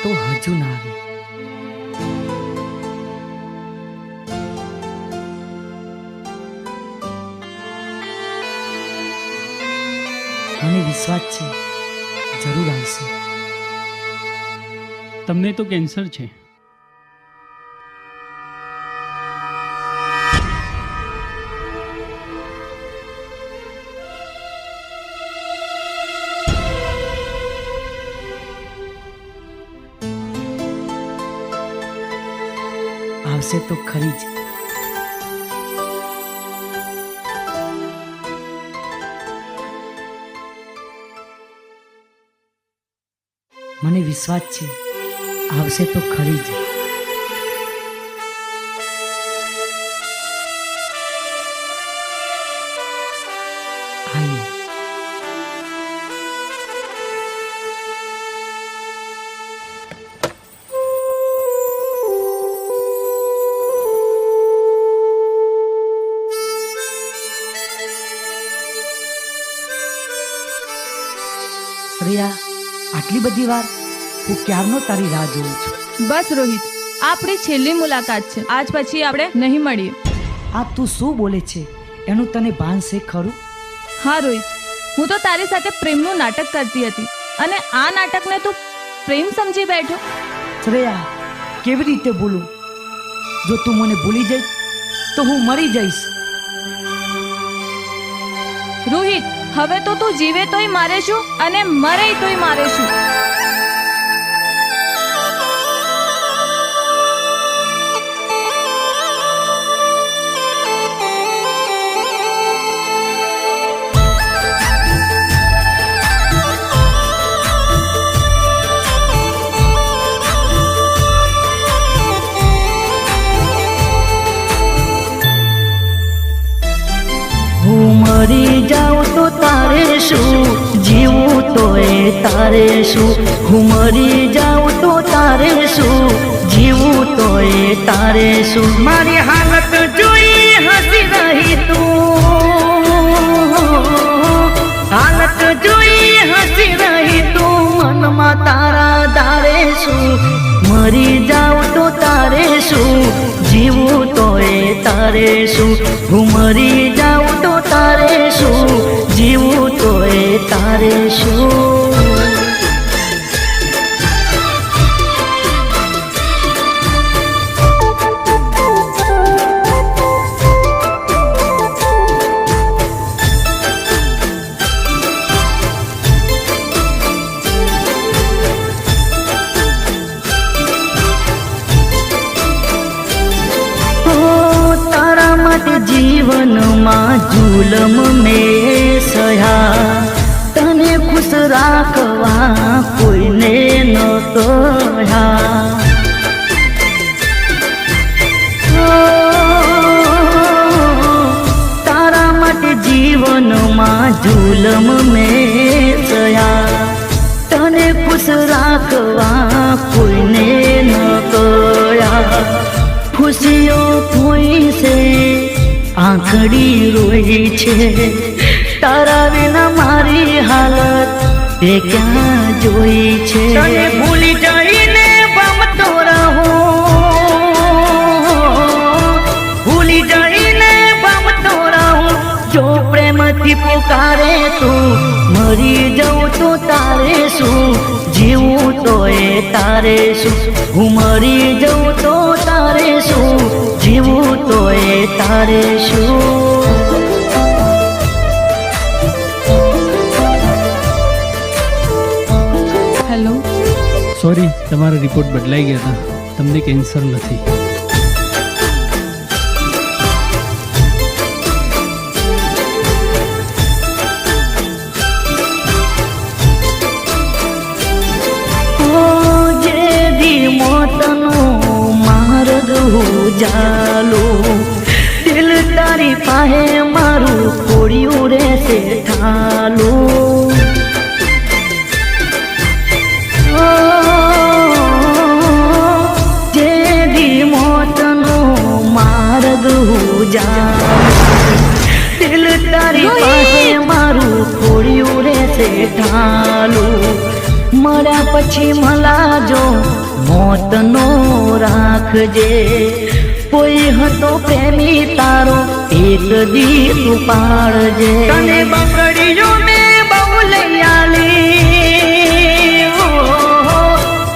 તો હજુ ના આવી. મને વિશ્વાસ છે જરૂર આવશે. તમને તો કેન્સર છે. આવશે તો ખરી જ. મને વિશ્વાસ છે આવશે તો ખરી જ. આઈએ. શ્રેયા, આટલી બધી વાર હું ક્યારનો તારી રાહ જોઉં છું. બસ રોહિત, આપણી છેલ્લી મુલાકાત છે. આજ પછી આપણે નહીં મળીએ. આ તું શું બોલે છે એનું તને ભાન છે ખરું? હા રોહિત, હું તો તારી સાથે પ્રેમનું નાટક કરતી હતી અને આ નાટકને તું પ્રેમ સમજી બેઠો. શ્રેયા, કેવી રીતે બોલું? જો તું મને ભૂલી જઈશ તો હું મરી જઈશ. રોહિત, હવે તો તું જીવે તોય મારે શું અને મરે તોય મારે શું. હું મરી જાઉં તો તારે શું, જીવું તો એ તારે શું. હું મરી જાઉં તો તારે શું, જીવું તો એ તારે શું. મારી હાલત જોઈ હસી રહી તું, હાલત જોઈ હસી રહી તું. મનમાં તારા દારે શું, મરી જાઉં તો તારે શું, જીવું તો એ તારે શું. હું મરી જાઉં તો તારે શું, જીવું તો એ તારે શું. જીવનમાં જુલમ મેં સહ્યા, તને ખુશ રાખવા કોઈને ન કહ્યા. તારા માટે જીવનમાં જુલમ મેં સહ્યા, તને ખુશ રાખવા કોઈને ન કહ્યા. ખુશીઓ કોઈ છે આંખડી રોઈ છે, તારા વિના મારી હાલત તે ક્યાં જોઈ છે. તને ભૂલી જઈને ભમતો રહું, ભૂલી જઈને ભમતો રહું. જો પ્રેમથી પુકારે તું, મરી જાઉં તો તારે શું, જીવું તો એ તારે શું. હું મરી જાઉં તો તારે શું, જીવું તો એ તારે શું. હેલો. સોરી, તમારા રિપોર્ટ બદલાઈ ગયા હતા. તમને કેન્સર નથી. જાલો દિલ તારી પાસે મારું ખોડિયું રહેશે ઠાલું. જે દી મોતનો માર્ગ જા, દિલ તારી પાસે મારું ખોડિયું રહેશે ઠાલું. મર્યા પછી મલાજો મોતનો રાખજે, કોઈ હતો પ્રેમી તારો એક દી તું પાડજે. તને બંગડીઓ મેં બહુ લઈ આલી,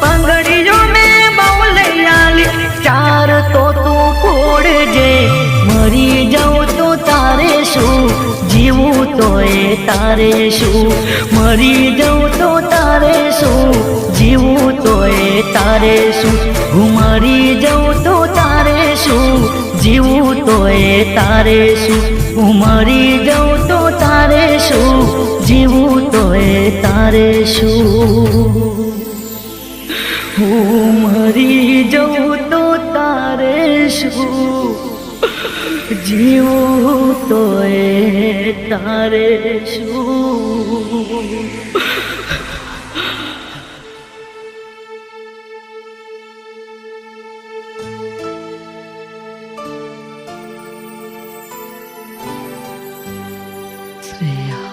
બંગડીઓ મેં બહુ લઈ આલી, ચાર તો તું ફોડજે. મરી જાઉં તો તારે શું, જીવું તો એ તારે શું, મરી જાઉં તો તારે શું, જીવું તો એ તારે શું, હું મરી જાઉં તો તારે શું, જીવું તો એ તારે શું, હું મરી જાઉં તો તારે શું, જીવું તો એ તારે શું, હું મરી જાઉં તો તારે શું, જીવું તો એ તારે શું. શ્રેયા.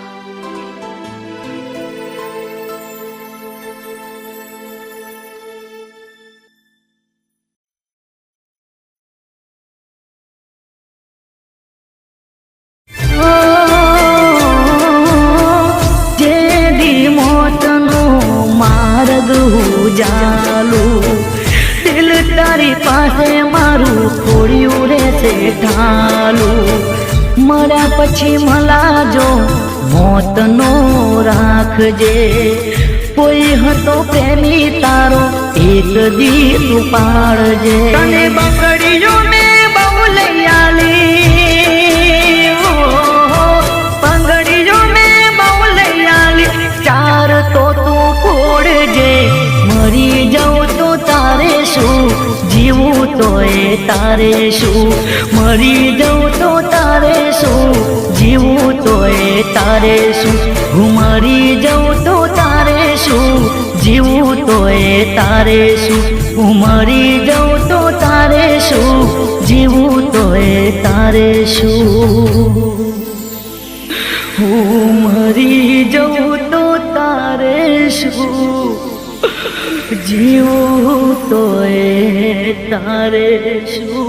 જેદી મોતનો માર્ગ ઉજાલું, દિલ તારી પાસે મારું ખોડ્યું રહેશે ઢાલું. મર્યા પછી મલાજો મોતનો રાખજે, કોઈ હતો પ્રેમી તારો એક દી તું પાડજે. તને બંગડીઓ મેં બહુ લઈ આલી, બંગડીઓ મેં બહુ લઈ આલી, ચાર તો તું ફોડજે. મરી જાઉં તો તારે શું, જીવું તો એ તારે શું, મરી જાઉં તો તારે શું, જીવું તો એ તારે શું, હું મરી જાઉં તો તારે શું, જીવું તો એ તારે શું, હું મરી જાઉં તો તારે શું, જીવું તો એ તારે શું, હું મરી જાઉં તો તારે શું, જીવું તો એ તારે શું.